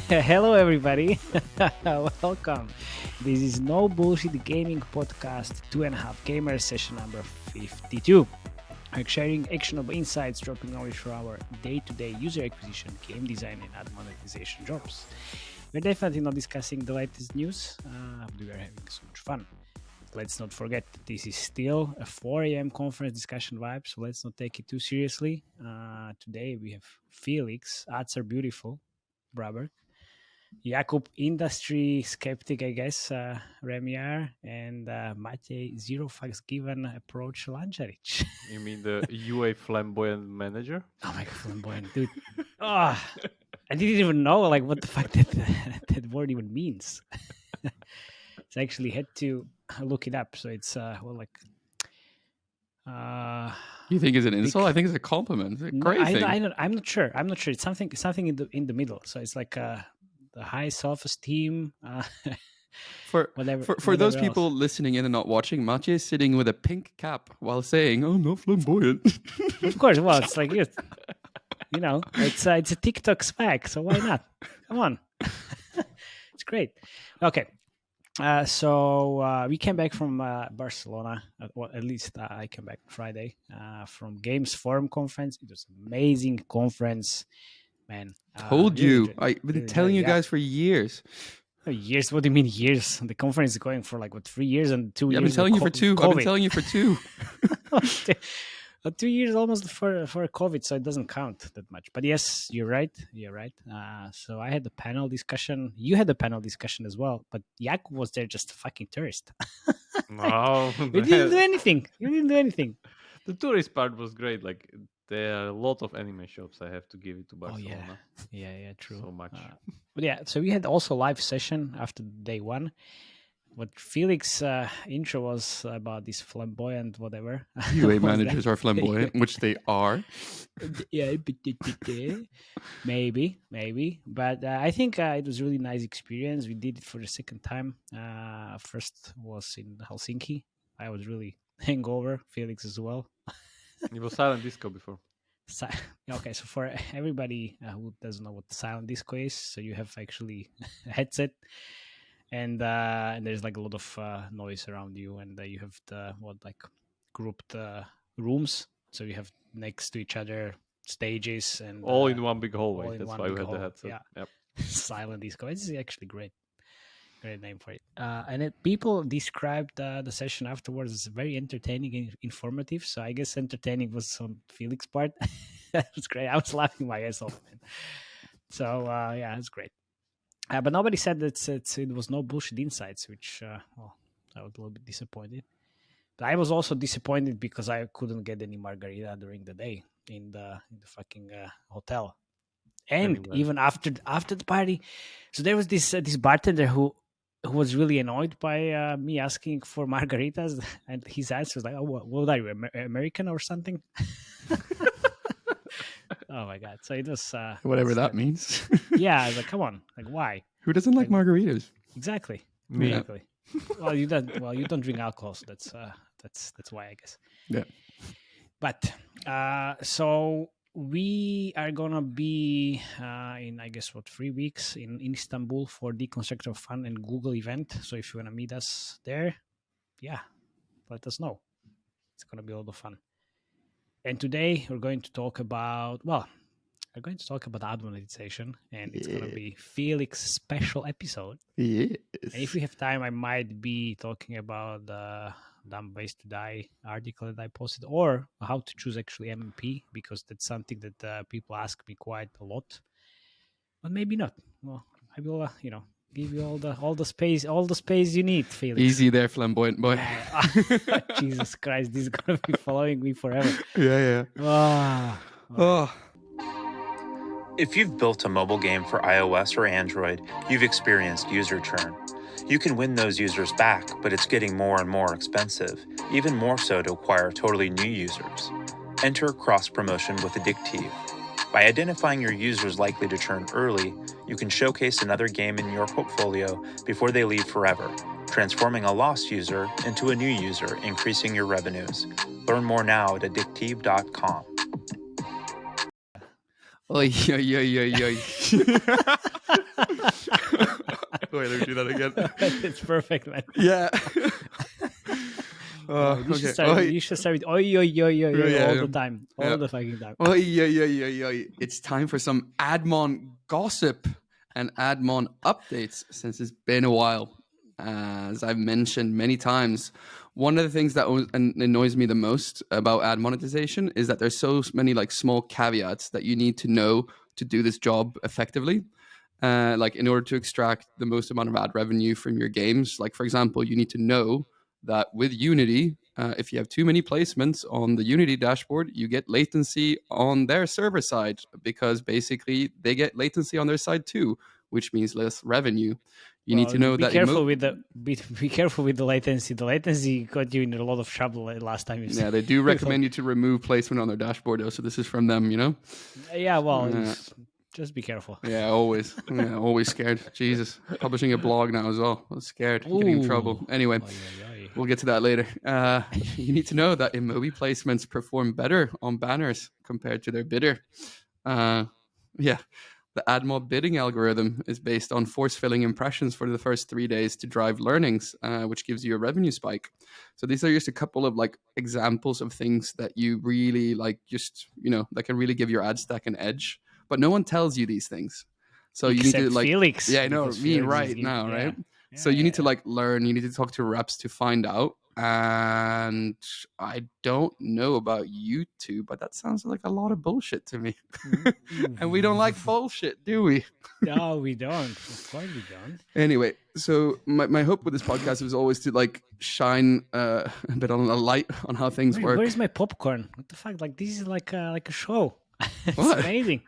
Hello, everybody. Welcome. This is No Bullshit Gaming Podcast 2.5 Gamers session number 52. We're sharing actionable insights, dropping knowledge for our day-to-day user acquisition, game design, and admonetisation jobs. We're definitely not discussing the latest news, but we are having so much fun. Let's not forget, this is still a 4 a.m. conference discussion vibe, so let's not take it too seriously. Today we have Felix, Ads Are Beautiful, Braberg, Jakub, industry skeptic, I guess, Remiar, and Matej, zero fucks given approach, Lančarič. You mean the UA flamboyant manager? Oh my god, flamboyant, dude. I didn't even know like what the fuck that word even means. So I actually had to look it up. So it's You think it's an insult? I think it's a compliment. It's a great thing. I'm not sure. It's something in the middle. So it's like the high self-esteem. For those else. people listening in and not watching, Matej is sitting with a pink cap while saying, "Oh, not flamboyant." Of course. Well, it's like it's a TikTok swag. So why not? Come on, it's great. Okay. So we came back from Barcelona. Well, at least I came back Friday from Games Forum conference. It was an amazing conference, man. Told you. I've been telling you guys for years. Years? What do you mean years? The conference is going for 3 years and 2 years. I've been telling you for two. COVID. I've been telling you for two. 2 years almost for COVID, so it doesn't count that much. But yes, you're right. So I had the panel discussion. You had the panel discussion as well. But Jakub was there just a fucking tourist. No. You didn't do anything. The tourist part was great. There are a lot of anime shops. I have to give it to Barcelona. Oh, yeah, true. So much. But yeah, so we had also live session after day one. What Felix intro was about this flamboyant whatever. UA managers are flamboyant, which they are. Yeah, maybe. But I think it was a really nice experience. We did it for the second time. First was in Helsinki. I was really hangover. Felix as well. It was silent disco before. Okay, so for everybody who doesn't know what silent disco is, so you have actually a headset. And there's a lot of noise around you, and you have grouped rooms. So you have next to each other stages and all in one big hallway. That's why we had the headset. Yeah. Yep. Silent disco. It's actually great name for it. And people described the session afterwards as very entertaining and informative. So I guess entertaining was on Felix' part. That was great. I was laughing my ass off, man. So yeah, it's great. But nobody said that it was no bullshit insights, which I was a little bit disappointed. But I was also disappointed because I couldn't get any margarita during the day in the fucking hotel, and even after the party. So there was this bartender who was really annoyed by me asking for margaritas, and his answer was like, "Oh, what are you, American or something?" Oh my god! So it was whatever that means. Yeah, I was like, come on, why? Who doesn't like margaritas? Exactly. Me. Exactly. Well, you don't drink alcohol, so that's why, I guess. Yeah. But so we are gonna be in 3 weeks in Istanbul for Deconstructor Fun and Google event. So if you wanna meet us there, yeah, let us know. It's gonna be a lot of fun. And today we're going to talk about admonetisation, and it's going to be Felix's special episode. Yes. And if we have time, I might be talking about the Dumb Ways to Die article that I posted, or how to choose actually MMP, because that's something that people ask me quite a lot. But maybe not. Well, I will, give you all the space you need, Felix. Easy there, flamboyant boy. Jesus Christ, this is gonna be following me forever. Yeah. Oh. If you've built a mobile game for iOS or Android, you've experienced user churn. You can win those users back, but it's getting more and more expensive, even more so to acquire totally new users. Enter cross-promotion with Adikteev. By identifying your users likely to churn early, you can showcase another game in your portfolio before they leave forever, transforming a lost user into a new user, increasing your revenues. Learn more now at adikteev.com. Oy. Wait, let me do that again. It's perfect, man. Yeah. You should start with oi, oi, oi, oi, oi all the time. All the fucking time. Oi, oi, oi, oi, oi. It's time for some Admon gossip and Admon updates since it's been a while. As I've mentioned many times, one of the things that annoys me the most about Admonetisation is that there's so many like small caveats that you need to know to do this job effectively. Like in order to extract the most amount of ad revenue from your games. Like for example, you need to know that with Unity, if you have too many placements on the Unity dashboard, you get latency on their server side because basically they get latency on their side too, which means less revenue. You need to know be that. Careful with the be careful with the latency. The latency got you in a lot of trouble last time. Yeah, they do recommend you to remove placement on their dashboard, though. So this is from them, you know. Yeah, well, just be careful. Yeah, always. Yeah, always scared. Jesus, publishing a blog now as well. I was scared, getting in trouble. Anyway. We'll get to that later. You need to know that Emoji placements perform better on banners compared to their bidder. The Admob bidding algorithm is based on force-filling impressions for the first 3 days to drive learnings, which gives you a revenue spike. So these are just a couple of like examples of things that you really like, just, you know, that can really give your ad stack an edge. But no one tells you these things. So you need to like Felix. Yeah, I know me right now, right? So you need to like learn, you need to talk to reps to find out. And I don't know about you two, but that sounds like a lot of bullshit to me. And we don't like bullshit, do we? No, we don't. Of course we don't. Anyway, so my hope with this podcast was always to like shine a bit on a light on how things work. Where's my popcorn? What the fuck? Like this is like a show. It's What? amazing.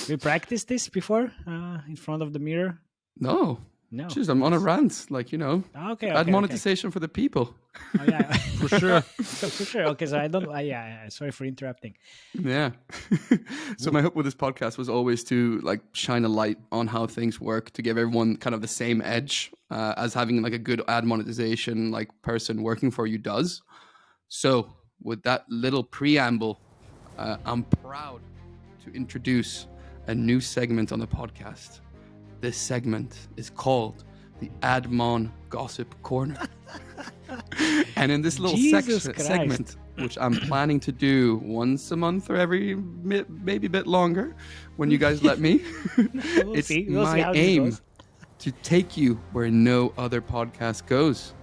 We practiced this before in front of the mirror. No. Jeez, I'm on a rant, like, you know. Okay. Admonetisation for the people. Oh, yeah. For sure. For sure. Okay, so I don't... sorry for interrupting. Yeah. So my hope with this podcast was always to, like, shine a light on how things work, to give everyone kind of the same edge as having, like, a good Admonetisation, like, person working for you does. So, with that little preamble, I'm proud to introduce a new segment on the podcast. This segment is called the Admon Gossip Corner. And in this little segment, which I'm planning to do once a month or every maybe a bit longer, when you guys let me, it's my aim to take you where no other podcast goes.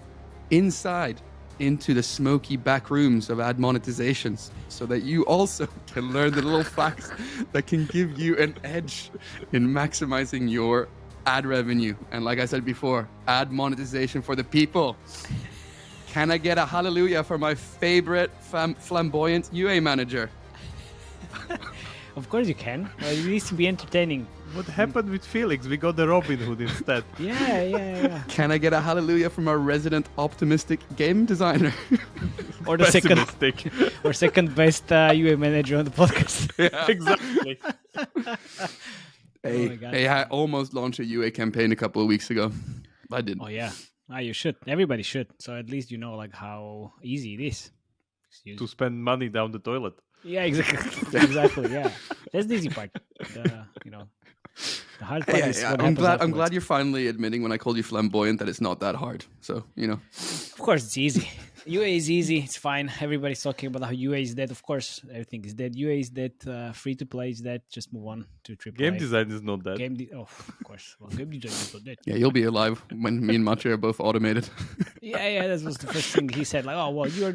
Inside into the smoky back rooms of Admonetizations, so that you also can learn the little facts that can give you an edge in maximizing your ad revenue. And like I said before, Admonetisation for the people. Can I get a hallelujah for my favorite flamboyant UA manager? Of course you can. It needs to be entertaining. What happened with Felix? We got the Robin Hood instead. Yeah. Can I get a hallelujah from our resident optimistic game designer? Or the second best UA manager on the podcast. Yeah, exactly. Hey, I almost launched a UA campaign a couple of weeks ago. I didn't. Oh yeah. You should. Everybody should. So at least you know like how easy it is. To spend money down the toilet. Yeah, exactly. Exactly. Yeah, that's the easy part. You know, the hard part is what happens afterwards. I'm glad you're finally admitting when I called you flamboyant that it's not that hard. So you know. Of course, it's easy. UA is easy. It's fine. Everybody's talking about how UA is dead. Of course, everything is dead. UA is dead. Free to play is dead. Just move on to AAA. Game design is not dead. Of course. Well, game design is not dead. Yeah, you'll be alive when me and Matej are both automated. Yeah. That was the first thing he said. Like, oh well, you're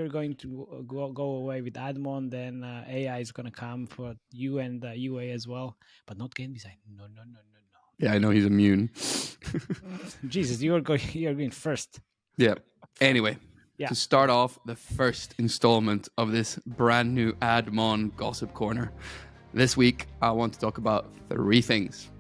going to go away with Admon. Then AI is gonna come for you and UA as well, but not game design. No. Yeah, I know he's immune. Jesus, you're going first. Yeah. Anyway. Yeah. To start off the first installment of this brand new Admon Gossip Corner, this week I want to talk about 3 things.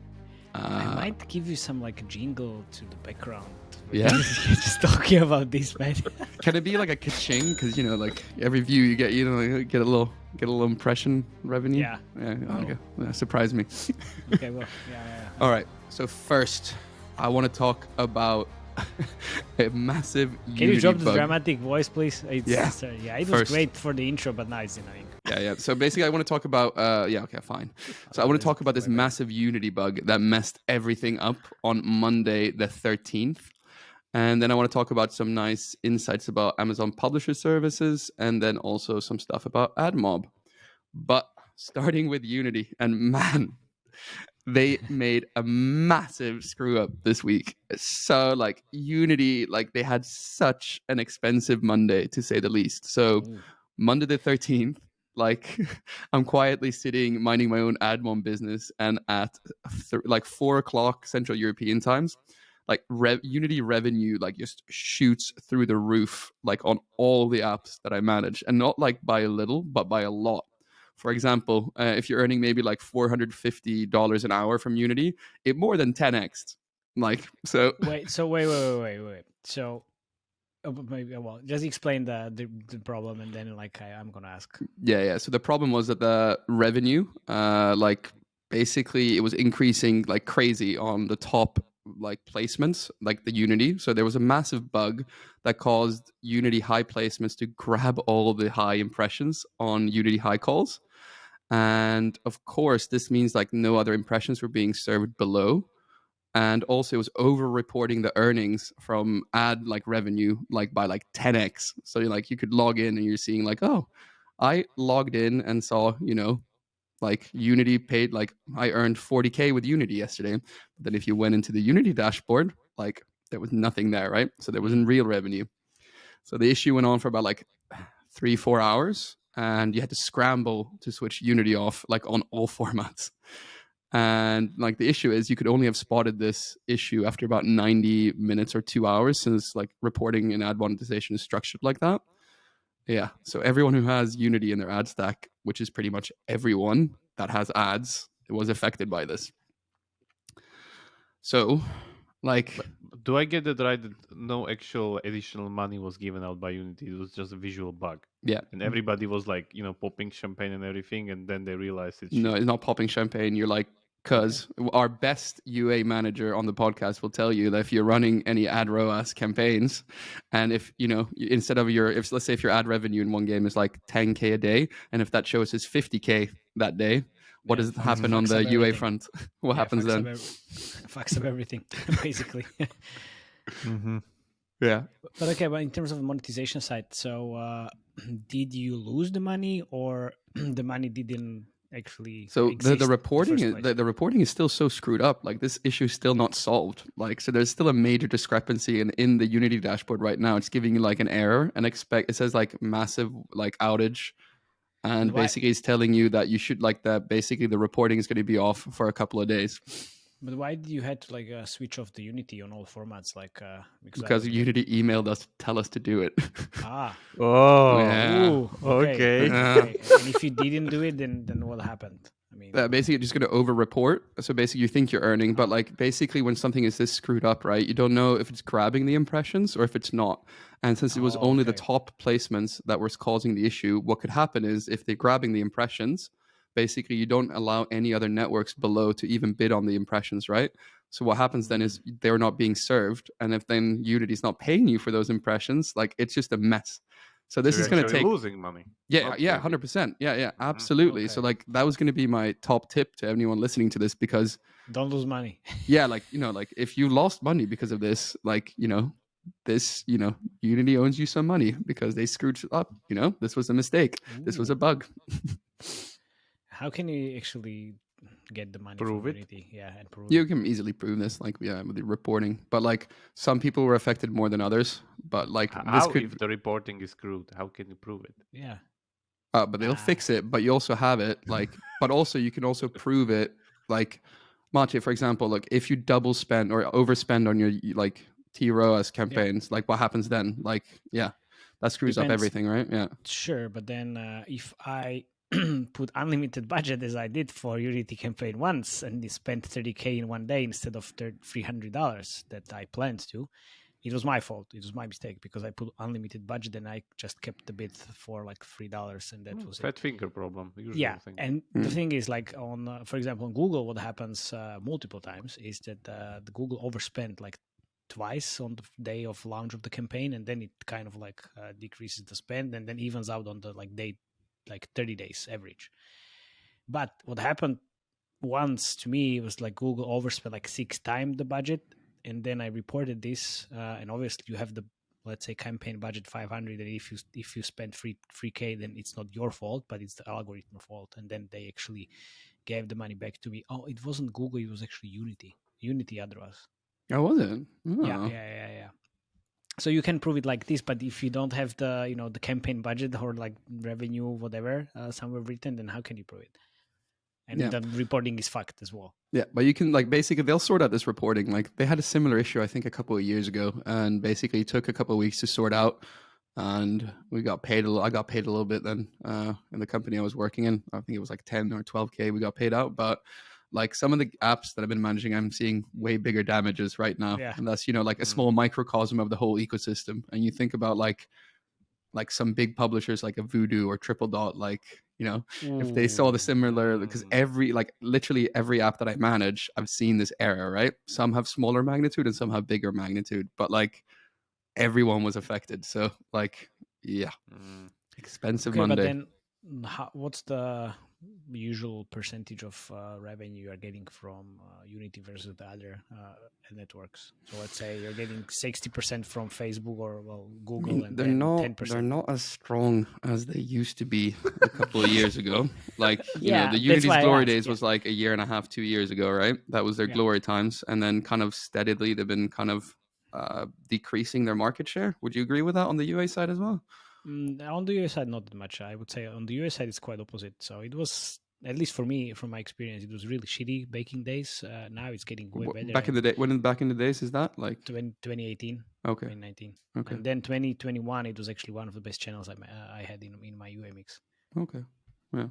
I might give you some like jingle to the background. Yeah, just talking about this, man. Can it be like a ka-ching? Because you know, like every view you get, you get a little impression revenue. Yeah. Okay. Yeah, surprise me. Okay. Well. Yeah. All right. So first, I want to talk about a massive Can you drop the bug. dramatic voice, please? It was First. great for the intro, but now it's annoying. Yeah. So basically, I want to talk about. Okay, fine. So I want to talk about this massive Unity bug that messed everything up on Monday the 13th. And then I want to talk about some nice insights about Amazon Publisher Services, and then also some stuff about Admob. But starting with Unity, and man, they made a massive screw up this week. So like Unity, like they had such an expensive Monday, to say the least. So Monday the 13th, like I'm quietly sitting minding my own admon business, and at like 4:00 Central European times, like Unity revenue like just shoots through the roof, like on all the apps that I manage, and not like by a little, but by a lot. For example, if you're earning maybe like $450 an hour from Unity, it more than 10x. Like, so. Wait. So, maybe, well, just explain the problem, and then like I'm gonna ask. Yeah. So the problem was that the revenue, like basically it was increasing like crazy on the top like placements, like the Unity. So there was a massive bug that caused Unity high placements to grab all the high impressions on Unity high calls. And of course, this means like no other impressions were being served below. And also it was over reporting the earnings from ad like revenue like by like 10x. So you're like, you could log in and you're seeing like, oh, I logged in and saw, like Unity paid, like I earned 40K with Unity yesterday. But then if you went into the Unity dashboard, like there was nothing there, right? So there wasn't real revenue. So the issue went on for about like 3-4 hours, and you had to scramble to switch Unity off like on all formats. And like the issue is you could only have spotted this issue after about 90 minutes or 2 hours, since like reporting in ad monetization is structured like that. Yeah. So everyone who has Unity in their ad stack, which is pretty much everyone that has ads, was affected by this. So like, do I get that right, that no actual additional money was given out by Unity? It was just a visual bug. Yeah. And everybody was like, popping champagne and everything, and then they realized it's no, it's not popping champagne. You're like, because our best UA manager on the podcast will tell you that if you're running any ad ROAS campaigns, and if instead of if let's say if your ad revenue in one game is like 10K a day, and if that shows is 50K that day, what does happen on the UA front? What happens then? Fucks up everything, basically. Yeah. But okay, but in terms of the monetization side, so did you lose the money, or the money didn't actually so exist the reporting in the the reporting is still so screwed up. Like this issue is still not solved. Like, so there's still a major discrepancy in the Unity dashboard right now. It's giving you like an error, and it says like massive like outage, and basically it's telling you that you should like that basically the reporting is going to be off for a couple of days. But why did you had to like switch off the Unity on all formats? Like because Unity emailed us to tell us to do it. Oh, yeah. Ooh, okay. And if you didn't do it, then what happened? I mean, basically just going to over report. So basically you think you're earning, but like basically when something is this screwed up, right, you don't know if it's grabbing the impressions or if it's not. And since it was only the top placements that was causing the issue, what could happen is if they're grabbing the impressions, basically you don't allow any other networks below to even bid on the impressions, right? So what happens then is they're not being served, and if then Unity's not paying you for those impressions, like it's just a mess. So this is going to take losing money. Yeah, 100%. Yeah, absolutely. So like that was going to be my top tip to anyone listening to this, because don't lose money. Yeah, like like if you lost money because of this, like this Unity owes you some money because they screwed up. This was a mistake. Ooh. This was a bug. How can you actually get the money prove from it? Unity? Yeah, and prove You can easily prove this, like with the reporting. But like some people were affected more than others. But like if the reporting is screwed, how can you prove it? Yeah. But they'll fix it. But you also have it like. But also you can also prove it. Like Matej, for example, like if you double spend or overspend on your like TROAS campaigns, like what happens then? Like that screws up everything, right? Yeah. Sure, but then if I put unlimited budget as I did for Unity campaign once, and they spent 30K in one day instead of $300 that I planned to, it was my fault. It was my mistake because I put unlimited budget and I just kept the bid for like $3, and that was fat finger problem. And the thing is, like on, for example, on Google, what happens multiple times is that the Google overspent like twice on the day of launch of the campaign, and then it kind of like decreases the spend and then evens out on the like day like 30 days average. But what happened once to me was like Google overspent like 6 times the budget, and then I reported this, and obviously you have the, let's say, campaign budget 500, and if you spend 3K, then it's not your fault, but it's the algorithm fault. And then they actually gave the money back to me. Oh, it wasn't Google, it was actually Unity otherwise. Oh, was it? Oh. Yeah. So you can prove it like this, but if you don't have the the campaign budget or like revenue, whatever, somewhere written, then how can you prove it? And the reporting is fucked as well. Yeah, but you can like basically they'll sort out this reporting. Like they had a similar issue, I think, a couple of years ago, and basically it took a couple of weeks to sort out. And we got paid I got paid a little bit then in the company I was working in. I think it was like 10 or 12K we got paid out. But like some of the apps that I've been managing, I'm seeing way bigger damages right now. Yeah. And that's, like a small microcosm of the whole ecosystem. And you think about like some big publishers like a Voodoo or Triple Dot, like, if they saw the similar, because literally every app that I manage, I've seen this error, right? Some have smaller magnitude and some have bigger magnitude, but like everyone was affected. So like, yeah, expensive Monday. But then what's the usual percentage of revenue you are getting from Unity versus the other networks? So let's say you're getting 60% from Facebook or Google, and then 10%. They're not as strong as they used to be a couple of years ago. Like, the Unity's glory days was like a year and a half, 2 years ago, right? That was their glory times. And then kind of steadily, they've been kind of decreasing their market share. Would you agree with that on the UA side as well? On the US side, not that much. I would say on the US side, it's quite opposite. So it was, at least for me, from my experience, it was really shitty baking days. Now it's getting way better. Back in the day, back in the days is that like 2018? Okay. 2019. Okay. And then 2021, it was actually one of the best channels I had in my UA mix. Okay. Yeah.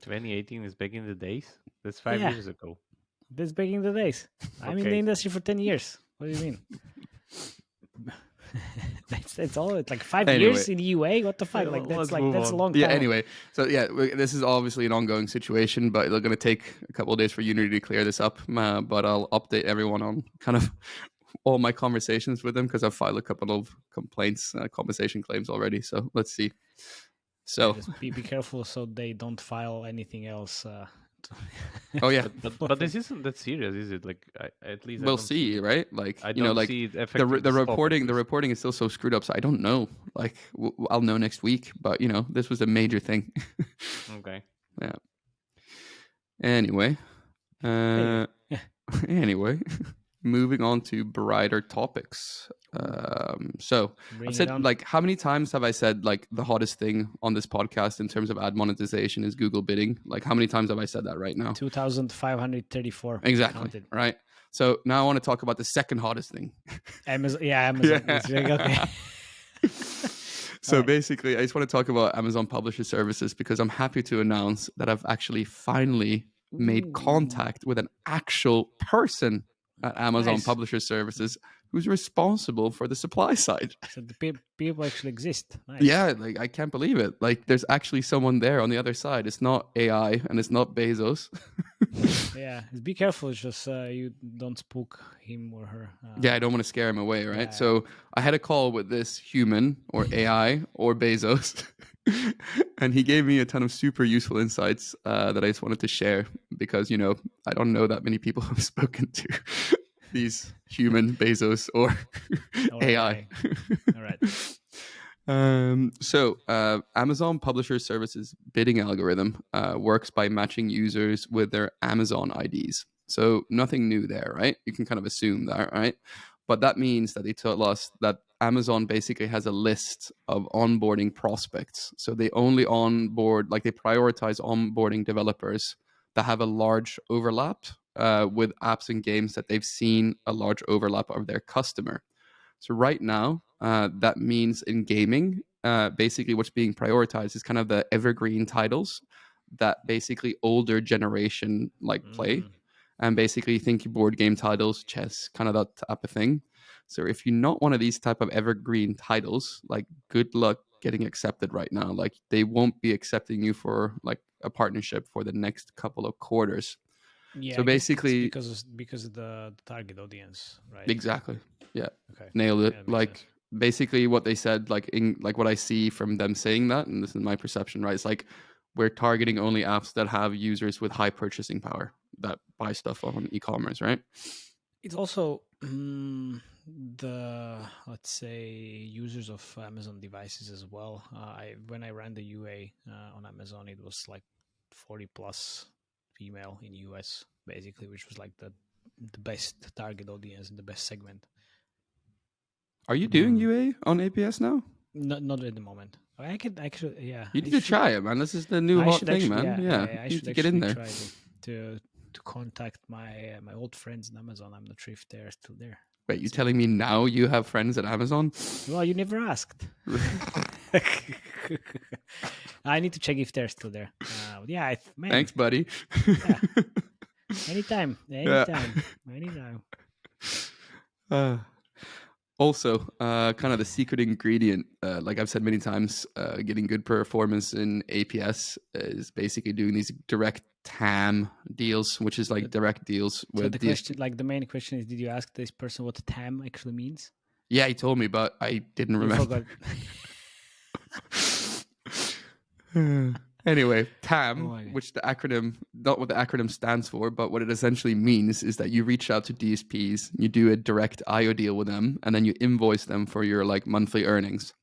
2018 is back in the days. That's 5 years ago. That's back in the days. I'm in the industry for 10 years. What do you mean? that's all. It's like 5 years in the UA. What the fuck? Like that's a long time. Yeah. Anyway, so this is obviously an ongoing situation, but they're going to take a couple of days for Unity to clear this up. But I'll update everyone on kind of all my conversations with them because I've filed a couple of complaints, compensation claims already. So let's see. So just be careful so they don't file anything else. Oh yeah, but this isn't that serious, is it? Like at least we'll see, right? Like I don't like see it the reporting is still so screwed up. So I don't know. Like I'll know next week. But this was a major thing. Okay. Yeah. Anyway. Anyway, moving on to brighter topics. So I've said, like, how many times have I said like the hottest thing on this podcast in terms of ad monetization is Google bidding? Like, how many times have I said that right now? 2,534. Exactly. Counted. Right. So now I want to talk about the second hottest thing. Amazon. Yeah, Amazon. Yeah. Okay. So basically, I just want to talk about Amazon Publisher Services because I'm happy to announce that I've actually finally made contact with an actual person at Amazon Publisher Services who's responsible for the supply side. So the people actually exist. Nice. Yeah, like I can't believe it. Like there's actually someone there on the other side. It's not AI and it's not Bezos. Yeah, be careful. It's just you don't spook him or her. Yeah, I don't want to scare him away, right? Yeah. So I had a call with this human or AI or Bezos. And he gave me a ton of super useful insights that I just wanted to share because, I don't know that many people have spoken to these human Bezos or AI. All right. So Amazon Publisher Services bidding algorithm works by matching users with their Amazon IDs. So nothing new there, right? You can kind of assume that, right? But that means that they tell us that Amazon basically has a list of onboarding prospects. So they only onboard, like they prioritize onboarding developers that have a large overlap with apps and games that they've seen a large overlap of their customer. So right now, that means in gaming, basically what's being prioritized is kind of the evergreen titles that basically older generation play. And basically think board game titles, chess, kind of that type of thing. So if you're not one of these type of evergreen titles, like good luck getting accepted right now. Like they won't be accepting you for like a partnership for the next couple of quarters. Yeah. So basically because of the target audience, right? Exactly. Yeah. Okay. Nailed it. Yeah, like sense. basically what they said, like what I see from them saying that, and this is my perception, right? It's like we're targeting only apps that have users with high purchasing power that buy stuff on e-commerce, right? It's also the, let's say, users of Amazon devices as well. When I ran the UA on Amazon, it was like 40 plus female in US, basically, which was like the best target audience and the best segment. Are you doing UA on APS now? Not at the moment. I could actually, yeah. You need to try it, man. This is the new hot thing, man. Yeah, I you should need to get in there. try to contact my old friends in Amazon. I'm not sure if they're still there. Wait, you telling me now you have friends at Amazon? Well, you never asked. I need to check if they're still there. Yeah, man. Thanks, buddy. Yeah. Anytime. Also, kind of the secret ingredient, like I've said many times, getting good performance in APS is basically doing these direct TAM deals, which is like direct deals with the question, like the main question is, did you ask this person what TAM actually means? Yeah, he told me, but I didn't remember. Anyway, TAM, which the acronym, not what the acronym stands for, but what it essentially means is that you reach out to DSPs, you do a direct IO deal with them, and then you invoice them for your like monthly earnings.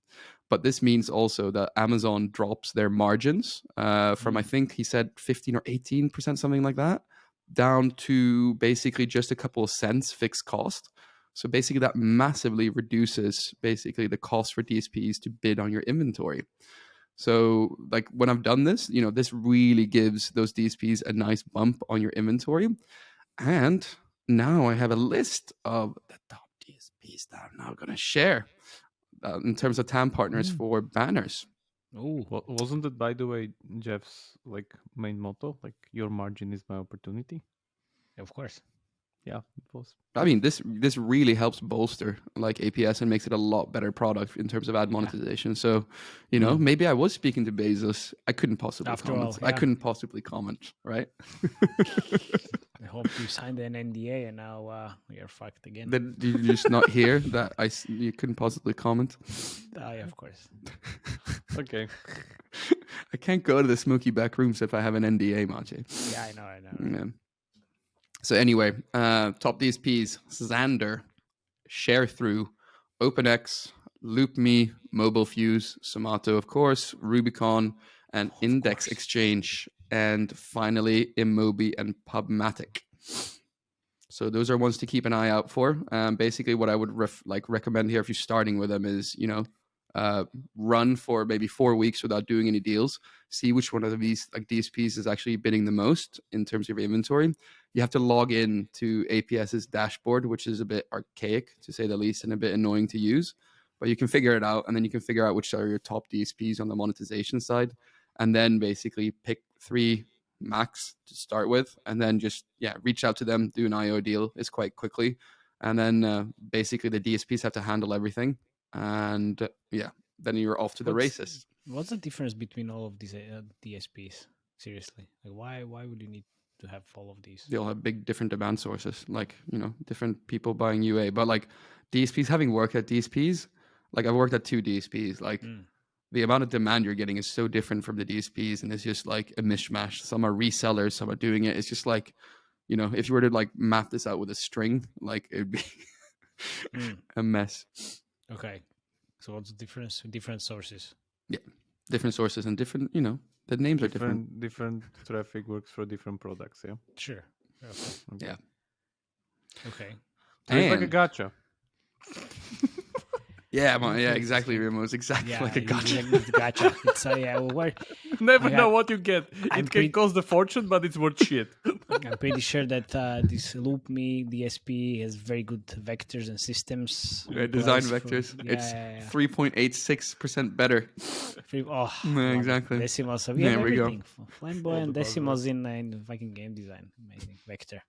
But this means also that Amazon drops their margins from, I think he said 15 or 18%, something like that, down to basically just a couple of cents fixed cost. So basically that massively reduces basically the cost for DSPs to bid on your inventory. So like when I've done this, this really gives those DSPs a nice bump on your inventory. And now I have a list of the top DSPs that I'm now going to share in terms of TAM partners for banners. Oh, wasn't it, by the way, Jeff's like main motto? Like, your margin is my opportunity? Of course. Yeah, it was. I mean, this really helps bolster like APS and makes it a lot better product in terms of ad monetization. So, maybe I was speaking to Bezos. I couldn't possibly comment. I couldn't possibly comment, right? I hope you signed an NDA and now you're fucked again. Did you just not hear that you couldn't possibly comment? Yeah, of course. Okay. I can't go to the smoky back rooms if I have an NDA, Matej. Yeah, I know. Yeah. So anyway, top DSPs, Xander, Sharethrough, OpenX, LoopMe, MobileFuse, Somato, of course, Rubicon, and Index Exchange, and finally, Immobi and Pubmatic. So those are ones to keep an eye out for. Basically, what I would recommend here if you're starting with them is, run for maybe 4 weeks without doing any deals. See which one of these like DSPs is actually bidding the most in terms of your inventory. You have to log in to APS's dashboard, which is a bit archaic to say the least and a bit annoying to use, but you can figure it out, and then you can figure out which are your top DSPs on the monetization side, and then basically pick 3 max to start with, and then just reach out to them, do an IO deal. It's quite quickly, and then basically the DSPs have to handle everything, and then you're off to the races. What's the difference between all of these DSPs? Seriously, like why would you need to have all of these? They all have big different demand sources, like different people buying UA, but like DSPs, having worked at DSPs, like I've worked at 2 DSPs, like the amount of demand you're getting is so different from the DSPs, and it's just like a mishmash. Some are resellers, some are doing it. It's just like, if you were to like map this out with a string, like it would be a mess. Okay, so what's the difference? Different sources. Yeah, different sources and different, the names are different. Different traffic works for different products, yeah? Sure. Okay. Yeah. Okay. So it's like a gacha. Yeah, exactly, Remo. It's exactly like a gacha. Gotcha. It's, Never know what you get. It can cost a fortune, but it's worth shit. I'm pretty sure that this LoopMe DSP has very good vectors and systems. Design vectors. It's 3.86% better. Exactly. Decimals. So we have everything. Flamboyant decimals in fucking game design. Amazing. Vector.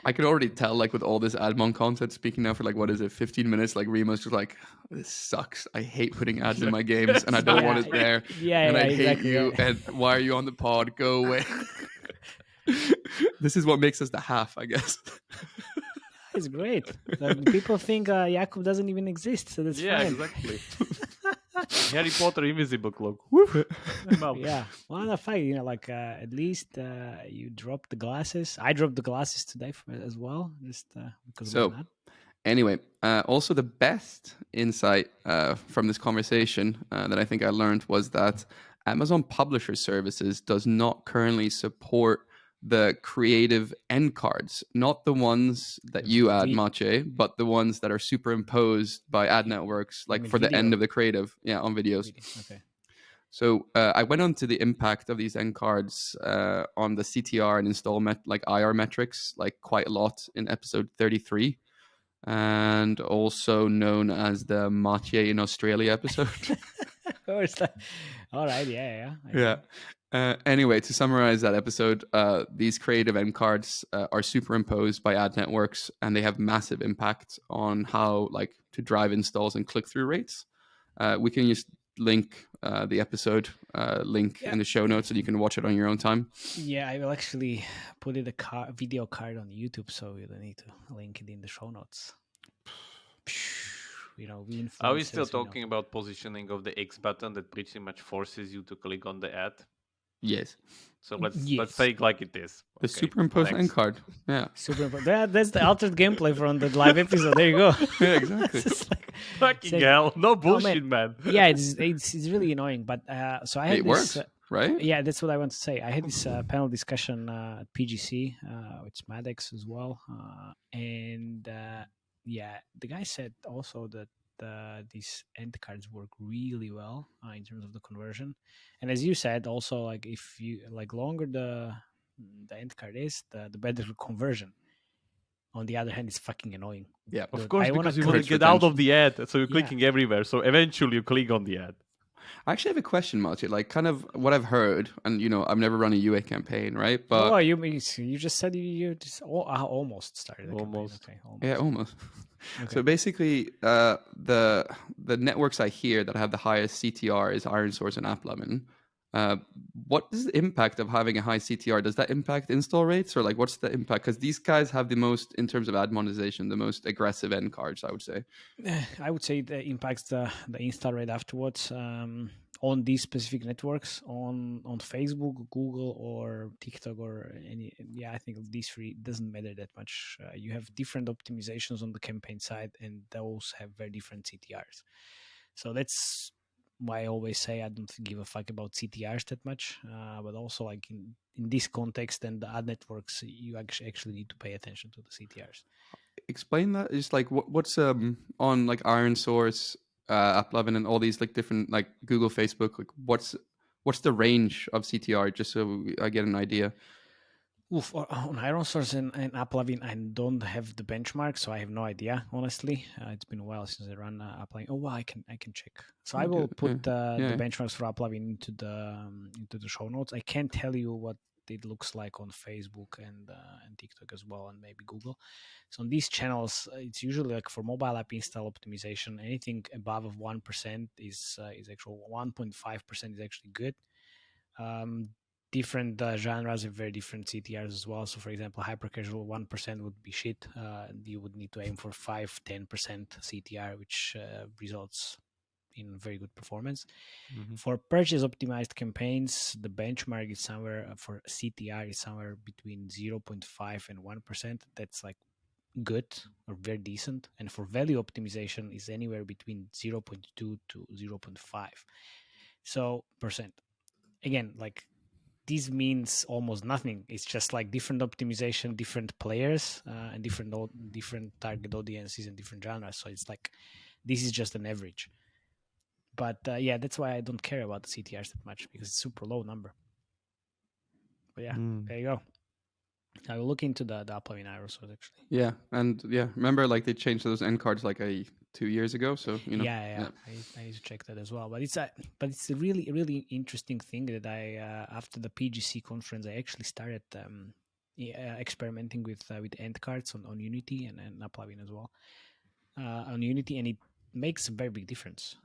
I could already tell, like, with all this admon content, speaking now for, 15 minutes, like, Remo's just like, this sucks. I hate putting ads in my games, and I don't want it there. And I hate you, and why are you on the pod? Go away. This is what makes us the half, I guess. It's great. People think Jakub doesn't even exist, so that's Yeah, fine. exactly. Harry Potter invisible cloak. I'm out. Yeah, well, the fact, like at least you dropped the glasses. I dropped the glasses today as well, just because why So, not? anyway, also the best insight from this conversation that I think I learned was that Amazon Publisher Services does not currently support the creative end cards, not the ones that you add, Matej, but the ones that are superimposed by ad networks, like for the end of the creative, on videos. Okay. So I went on to the impact of these end cards on the CTR and install IR metrics, like quite a lot in episode 33. And also known as the Matej in Australia episode. All right, yeah. Anyway, to summarize that episode, these creative end cards are superimposed by ad networks, and they have massive impact on how to drive installs and click-through rates. We can just link the episode link in the show notes, and you can watch it on your own time. Yeah, I will actually put it a video card on YouTube, so you don't need to link it in the show notes. Are we still talking about positioning of the X button that pretty much forces you to click on the ad? Yes. So let's say it like it is. The superimposed end card. Yeah. Superimposed. That's the altered gameplay from the live episode. There you go. Yeah, exactly. Fucking hell. No bullshit, man. Yeah, it's really annoying. But so I had it works, right? Yeah, that's what I want to say. I had this panel discussion at PGC with Maddox as well. And the guy said also that these end cards work really well in terms of the conversion, and as you said, also if you longer the end card is, the better the conversion. On the other hand, it's fucking annoying. Yeah, of course, because you want to get retention. out of the ad, so you're clicking everywhere. So eventually, you click on the ad. I actually have a question, Matej. Kind of what I've heard, and I've never run a UA campaign, right? But you just said you just almost started. Almost. Okay, almost. Yeah, almost. Okay. So basically, the networks I hear that have the highest CTR is ironSource and AppLovin. What is the impact of having a high CTR? Does that impact install rates, or what's the impact? Because these guys have the most, in terms of Admonetisation, the most aggressive end cards, I would say. I would say it impacts the install rate afterwards on these specific networks, on Facebook, Google, or TikTok, or any. Yeah, I think these three doesn't matter that much. You have different optimizations on the campaign side, and those have very different CTRs. So that's why I always say I don't give a fuck about CTRs that much, but also in this context and the ad networks, you actually need to pay attention to the CTRs. Explain that. Is what's on ironSource, AppLovin, and all these different Google, Facebook. What's the range of CTR? Just so I get an idea. On ironSource and AppLovin, I don't have the benchmark, so I have no idea. Honestly, it's been a while since I ran AppLovin. Oh, well, I can check. So I will put the benchmarks for AppLovin into the show notes. I can't tell you what it looks like on Facebook and TikTok as well, and maybe Google. So on these channels, it's usually for mobile app install optimization. Anything above of 1% is actual 1.5% is actually good. Different genres have very different CTRs as well. So, for example, hyper casual 1% would be shit. You would need to aim for 5-10% CTR, which results in very good performance. Mm-hmm. For purchase optimized campaigns, the benchmark is somewhere for CTR is somewhere between 0.5 and 1%. That's good or very decent. And for value optimization is anywhere between 0.2 to 0.5. So percent. Again, this means almost nothing. It's just different optimization, different players, and different target audiences and different genres. So it's this is just an average. But that's why I don't care about the CTRs that much, because it's a super low number. But there you go. I will look into the AppLovin ironSource actually. Yeah, and remember they changed those end cards 2 years ago. So I need to check that as well. But it's a really, really interesting thing that I after the PGC conference I actually started experimenting with end cards on Unity and AppLovin as well on Unity, and it makes a very big difference.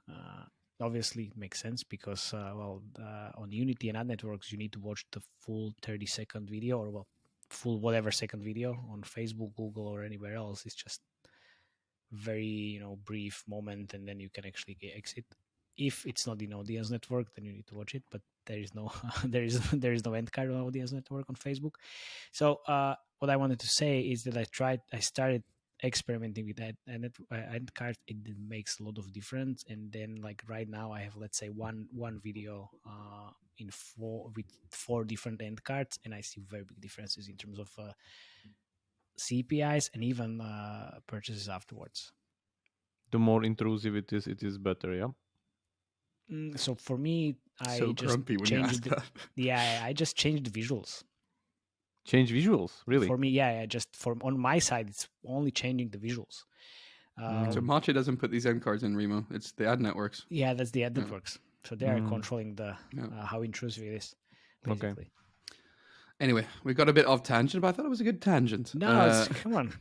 Obviously, it makes sense because on Unity and ad networks you need to watch the full 30-second video, or full whatever second video on Facebook, Google, or anywhere else. It's just very brief moment, and then you can actually exit. If it's not in audience network, then you need to watch it. But there is no there is no end card on audience network on Facebook. So what I wanted to say is that I started experimenting with that and end card. It makes a lot of difference. And then like right now I have, let's say, one video with 4 different end cards, and I see very big differences in terms of CPIs and even purchases afterwards. The more intrusive it is better, yeah. So for me, I So just grumpy when you ask changed that. I just changed the visuals. Change visuals, really? For me, on my side, it's only changing the visuals. So Matej doesn't put these end cards in Remo. It's the ad networks. Yeah, that's the ad networks. So they are controlling the how intrusive it is, basically. Okay. Anyway, we got a bit off tangent, but I thought it was a good tangent. No, come on.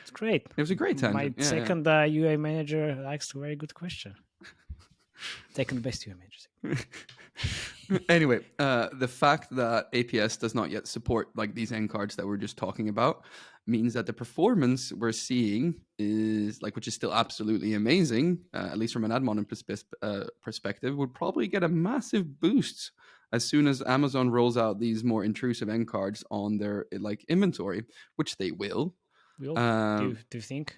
It's great. It was a great tangent. My second UA manager asked a very good question. Second best UA manager. Anyway, the fact that APS does not yet support like these end cards that we're just talking about means that the performance we're seeing is like, which is still absolutely amazing, at least from an admon perspective, would probably get a massive boost as soon as Amazon rolls out these more intrusive end cards on their like inventory, which they will. Do you think?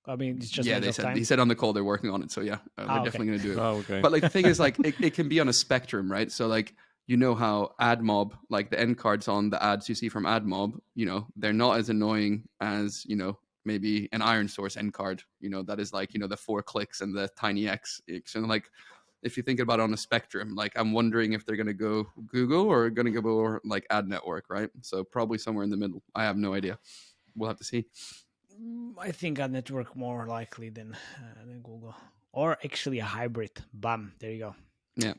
I mean, it's just they said on the call they're working on it, so yeah, they're definitely going to do it. Oh, okay. But like the thing is, like it can be on a spectrum, right? So like how Admob, like the end cards on the ads you see from Admob, they're not as annoying as maybe an Iron Source end card, that is like the 4 clicks and the tiny X. And like if you think about it on a spectrum, like I'm wondering if they're going to go Google or going to go like ad network, right? So probably somewhere in the middle. I have no idea. We'll have to see. I think a network more likely than Google, or actually a hybrid. Bam, there you go. Yeah,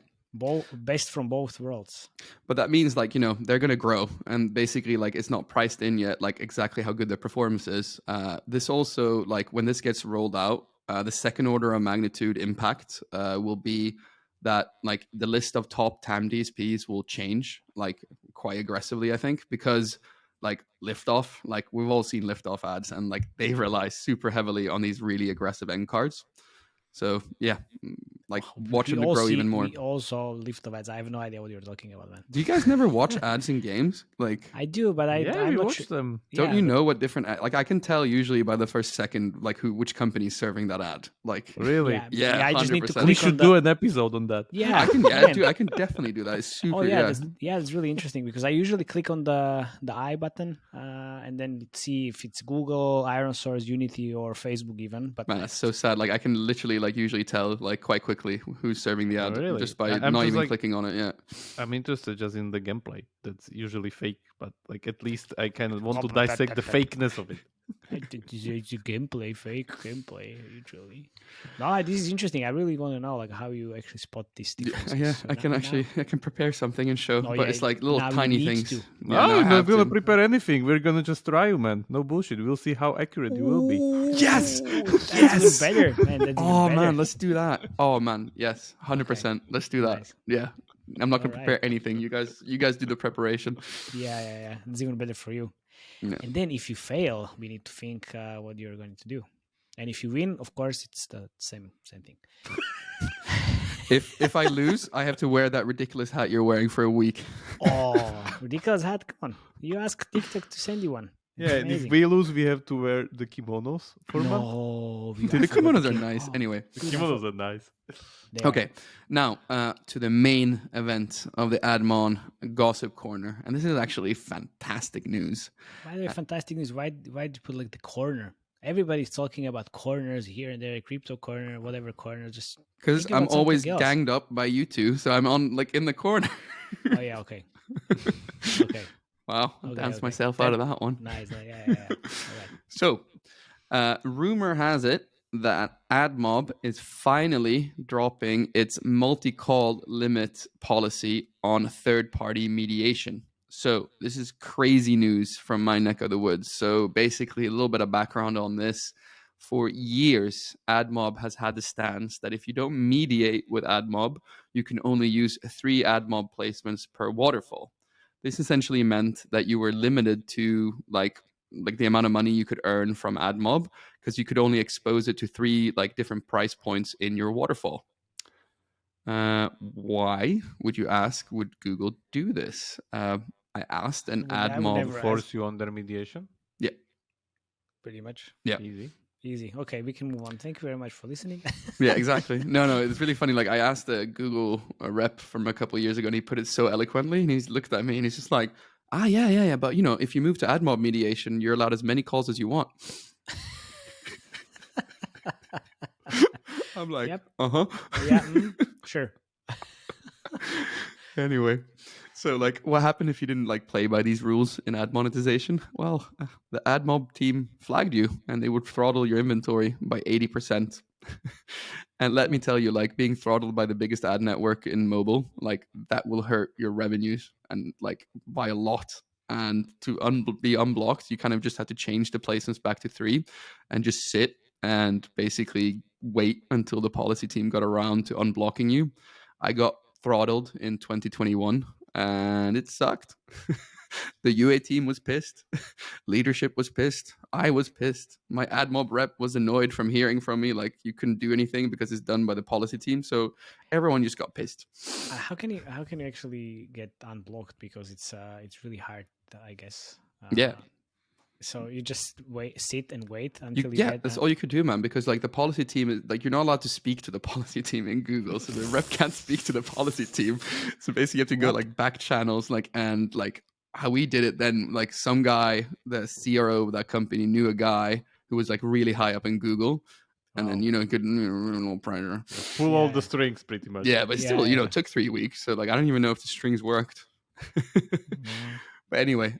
best from both worlds. But that means like they're gonna grow, and basically like it's not priced in yet, like exactly how good their performance is. This also like when this gets rolled out, the second order of magnitude impact will be that like the list of top TAM DSPs will change like quite aggressively, I think, because like Liftoff, like we've all seen Liftoff ads, and like they rely super heavily on these really aggressive end cards. So yeah, like watching them grow even more. We also Liftoff ads. I have no idea what you're talking about, man. Do you guys never watch ads in games? Like I do, but I'm we not watch them. Don't you know what different like I can tell usually by the first second like which company is serving that ad? Like really? Yeah, I just need to 100%. click We should do an episode on that. Yeah, I can definitely do that. It's super. Oh yeah, it's really interesting because I usually click on the I button and then see if it's Google, Iron Source, Unity, or Facebook even. But man, that's so sad. Like I can literally like usually tell like quite quickly who's serving the ad just by I'm not just, even like, clicking on it. Yeah, I'm interested just in the gameplay. That's usually fake, but like at least I kind of want to dissect the fakeness of it. It's a gameplay, fake gameplay usually. No, this is interesting. I really want to know like how you actually spot these differences. yeah. I can prepare something and show, but it's like little now we tiny need things. to. Yeah, No, I we're not have gonna to. prepare anything. We're gonna just try you, man. No bullshit. We'll see how accurate you will be. Yes! That's Yes! even better, man. That's Oh even better. man, let's do that. Oh man, yes, 100%. Let's do that. Nice. Yeah, I'm not gonna All prepare right. anything. You guys do the preparation. Yeah. It's even better for you. Yeah. And then if you fail, we need to think what you're going to do. And if you win, of course, it's the same thing. If I lose, I have to wear that ridiculous hat you're wearing for a week. Oh, ridiculous hat! Come on, you ask TikTok to send you one. Yeah, and if Amazing. we lose, we have to wear the kimonos for a month. No, The kimonos are nice. Anyway, The kimonos are nice. okay. Now to the main event of the Admon Gossip Corner, and this is actually fantastic news. Why are they fantastic news? Why do you put like the corner? Everybody's talking about corners here and there, crypto corner, whatever corner. Just Because think I'm about always something else. ganged up by you two, so I'm on like in the corner. Oh yeah, okay. Okay, Wow, I Okay, danced okay. myself out of that one. nice. Yeah. All right. So, rumor has it that Admob is finally dropping its multi-call limit policy on third-party mediation. So this is crazy news from my neck of the woods. So basically a little bit of background on this. For years, Admob has had the stance that if you don't mediate with Admob, you can only use 3 Admob placements per waterfall. This essentially meant that you were limited to like the amount of money you could earn from Admob, because you could only expose it to 3 like different price points in your waterfall. Why would you ask? Would Google do this? I asked an Admob. never Force you under mediation. Yeah, pretty much. yeah. Easy. Okay, we can move on. Thank you very much for listening. Yeah, exactly. No, it's really funny. Like I asked a Google rep from a couple of years ago, and he put it so eloquently, and he's looked at me and he's just like, yeah. But if you move to Admob mediation, you're allowed as many calls as you want. I'm like, Yep. Yeah, sure. Anyway, so like, what happened if you didn't like play by these rules in Admonetisation? Well, the Admob team flagged you, and they would throttle your inventory by 80%. And let me tell you, like being throttled by the biggest ad network in mobile, like that will hurt your revenues and like by a lot. And to be unblocked, you kind of just had to change the placements back to 3 and just sit and basically wait until the policy team got around to unblocking you. I got throttled in 2021 and it sucked. The UA team was pissed. Leadership was pissed. I was pissed. My Admob rep was annoyed from hearing from me like you couldn't do anything because it's done by the policy team. So everyone just got pissed. How can you actually get unblocked? Because it's really hard, I guess. Yeah. So you just sit and wait until you yeah, get... that's all you could do, man, because like the policy team is like, you're not allowed to speak to the policy team in Google. So the rep can't speak to the policy team. So basically you have to go like back channels, like, and like how we did it then, like some guy, the CRO of that company knew a guy who was like really high up in Google. And then, could little pressure. Pull all the strings pretty much. Yeah, but still, it took 3 weeks. So like, I don't even know if the strings worked. But anyway,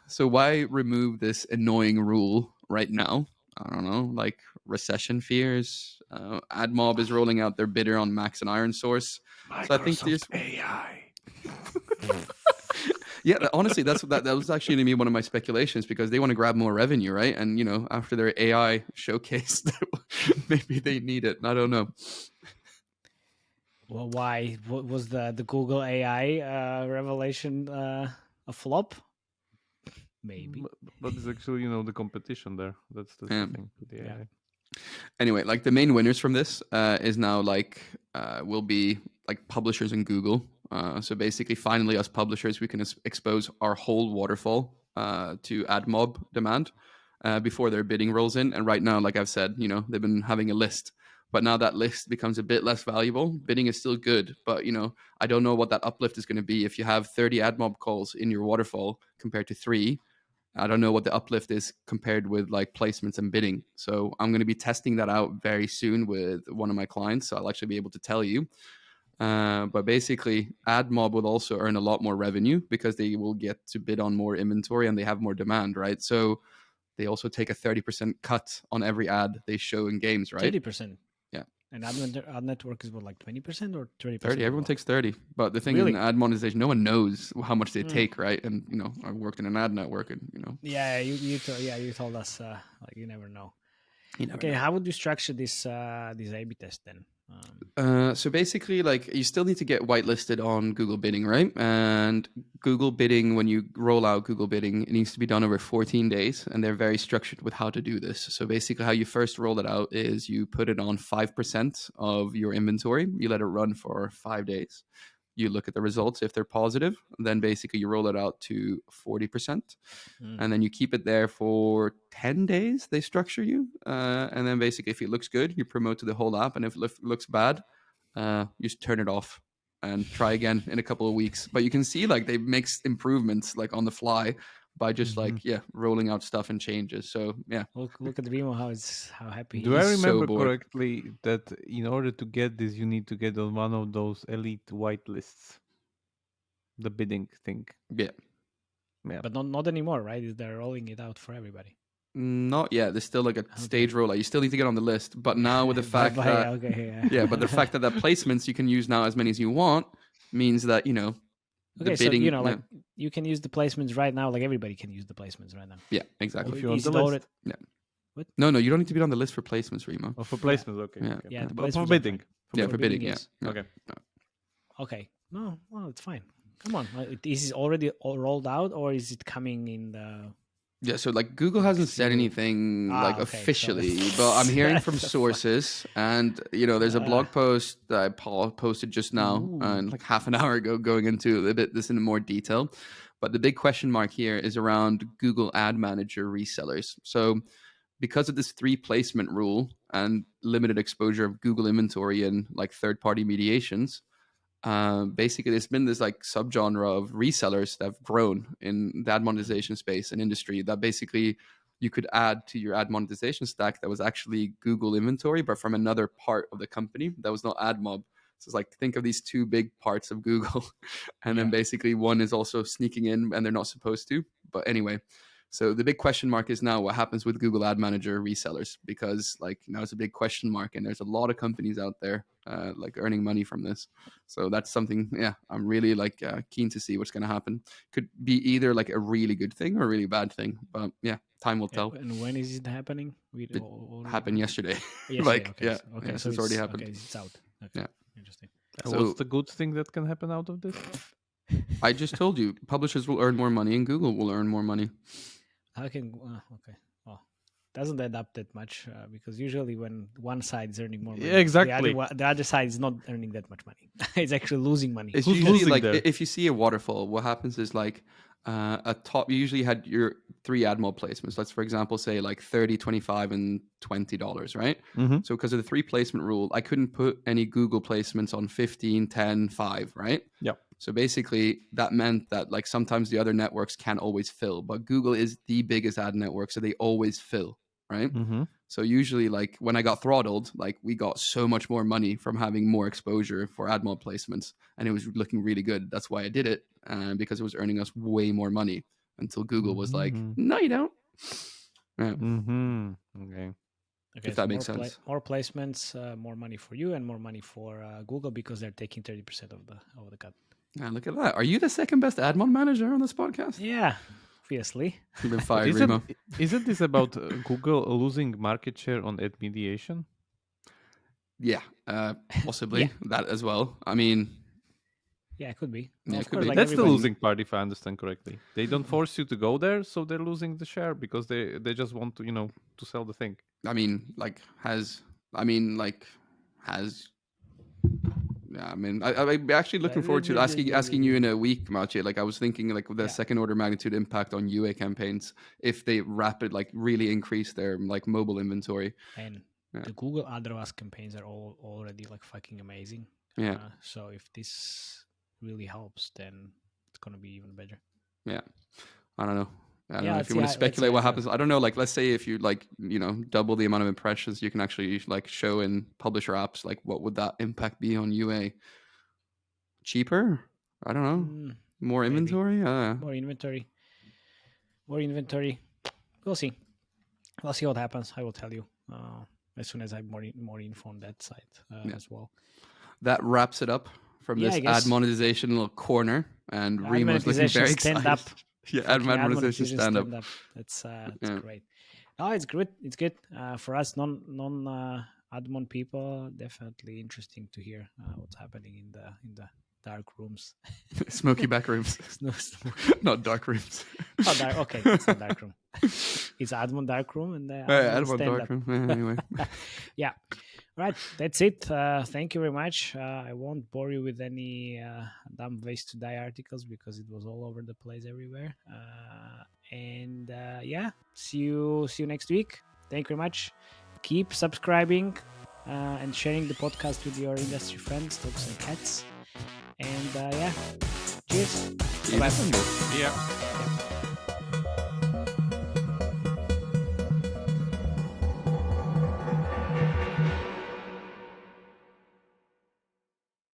so why remove this annoying rule right now? I don't know, like recession fears. Admob is rolling out their bidder on Max and Iron Source. Microsoft So I think there's AI. Yeah, honestly, that was actually to me one of my speculations, because they want to grab more revenue, right? And after their AI showcase, maybe they need it. I don't know. Well, why? What was the Google AI revelation a flop? Maybe. But it's actually, the competition there. That's the thing with the AI. Anyway, like the main winners from this is now like will be like publishers in Google. So basically, finally, us publishers, we can expose our whole waterfall to Admob demand before their bidding rolls in. And right now, like I've said, they've been having a list. But now that list becomes a bit less valuable. Bidding is still good, but I don't know what that uplift is going to be. If you have 30 Admob calls in your waterfall compared to 3, I don't know what the uplift is compared with like placements and bidding. So I'm going to be testing that out very soon with one of my clients. So I'll actually be able to tell you. But basically, Admob will also earn a lot more revenue because they will get to bid on more inventory and they have more demand, right? So they also take a 30% cut on every ad they show in games, right? 30%. Yeah. And ad network is what, like 20% or 30%? 30. Everyone takes 30. But the thing in Admonetisation, no one knows how much they take, right? And I worked in an ad network, and Yeah, you told us like you never know. Okay, how would you structure this A/B test then? So basically, like you still need to get whitelisted on Google Bidding, right? And Google Bidding, when you roll out Google Bidding, it needs to be done over 14 days, and they're very structured with how to do this. So basically, how you first roll it out is you put it on 5% of your inventory. You let it run for 5 days. You look at the results. If they're positive, then basically you roll it out to 40%. And then you keep it there for 10 days. They structure you. And then basically, if it looks good, you promote to the whole app. And if it looks bad, you just turn it off and try again in a couple of weeks. But you can see like they make improvements like on the fly by just rolling out stuff and changes. So yeah, look at Remo, how happy. Do I remember correctly that in order to get this, you need to get on one of those elite whitelists, the bidding thing? Yeah. But not anymore, right? They're rolling it out for everybody. Not yet. There's still like a stage rollout. You still need to get on the list. But now with the fact that but the fact that placements you can use now as many as you want means that Okay, the bidding, so like you can use the placements right now, like everybody can use the placements right now. Yeah, exactly. If you're on the list. Yeah. What? No, you don't need to be on the list for placements, Remo. Oh, for placements, okay. Yeah, for bidding. For bidding, yeah. Okay. Okay. No, well, it's fine. Come on, is it already all rolled out, or is it coming in the? Yeah, so like Google hasn't said anything like okay, so officially, it's- but I'm hearing from That's the sources, and there's a blog post that I posted just now, Ooh. and like half an hour ago, going into a bit this in more detail. But the big question mark here is around Google Ad Manager resellers. So because of this 3 placement rule and limited exposure of Google inventory and like third-party mediations, basically there's been this like subgenre of resellers that have grown in the ad monetization space and industry that basically you could add to your ad monetization stack that was actually Google inventory, but from another part of the company that was not Admob. So it's like, think of these 2 big parts of Google, and then basically one is also sneaking in and they're not supposed to. But anyway, so the big question mark is now what happens with Google Ad Manager resellers, because like now it's a big question mark, and there's a lot of companies out there like earning money from this. So that's something, I'm really like keen to see what's going to happen. Could be either like a really good thing or a really bad thing, but time will tell. And when is it happening? It happened yesterday. Okay, So so it's already happened. Okay, it's out. Okay. Yeah. Interesting. So what's the good thing that can happen out of this? I just told you, publishers will earn more money and Google will earn more money. How can okay? Well, doesn't add up that much because usually when one side is earning more money, Yeah, exactly. the other side is not earning that much money. It's actually losing money. It's Who's usually losing like there? if you see a waterfall, what happens is like you usually had your 3 Admob placements. Let's for example say like $30, $25, and $20, right? Mm-hmm. So because of the 3 placement rule, I couldn't put any Google placements on 15, 10, 5, right? Yeah. So basically that meant that like sometimes the other networks can't always fill, but Google is the biggest ad network, so they always fill, right? Mm-hmm. So usually like when I got throttled, like we got so much more money from having more exposure for Admob placements, and it was looking really good. That's why I did it, because it was earning us way more money until Google was like, no, you don't. Yeah. Mm-hmm. Okay. If that makes sense. More placements, more money for you, and more money for Google because they're taking 30% of the cut. Yeah, look at that. Are you the second best Admon manager on this podcast? Yeah, obviously. You've been fired, Remo. Isn't this about Google losing market share on ad mediation? Yeah, possibly that as well. I mean, yeah, it could be. Yeah, Of it could course, be. like That's the everybody- losing part, if I understand correctly. They don't force you to go there, so they're losing the share because they just want to to sell the thing. I mean, Yeah, I mean, I'm actually looking forward to asking you in a week, Matej. Like, I was thinking, like, the second order magnitude impact on UA campaigns if they really increase their like mobile inventory. And the Google AdROAS campaigns are all already like fucking amazing. Yeah. So if this really helps, then it's gonna be even better. Yeah, I don't know. I don't Yeah, know if you want to speculate what happens. I don't know. Like, let's say if you double the amount of impressions, you can actually like show in publisher apps. Like, what would that impact be on UA? Cheaper? I don't know. More maybe. inventory? More inventory. We'll see. We'll see what happens. I will tell you as soon as I have more info on that side as well. That wraps it up from this ad monetization little corner. And Remo's looking very excited. Up. Yeah, ad monetization stand up. That's great. Oh, it's good. It's good for us non Admon people. Definitely interesting to hear what's happening in the dark rooms, smoky back rooms. Not dark rooms. Oh, dark. Okay, it's a dark room. It's Admon dark room and Admon dark room. Yeah, anyway. Yeah. Right, that's it. Thank you very much. I won't bore you with any dumb ways to die articles because it was all over the place everywhere. See you next week. Thank you very much. Keep subscribing and sharing the podcast with your industry friends, dogs and cats. And cheers. Bye. Yeah.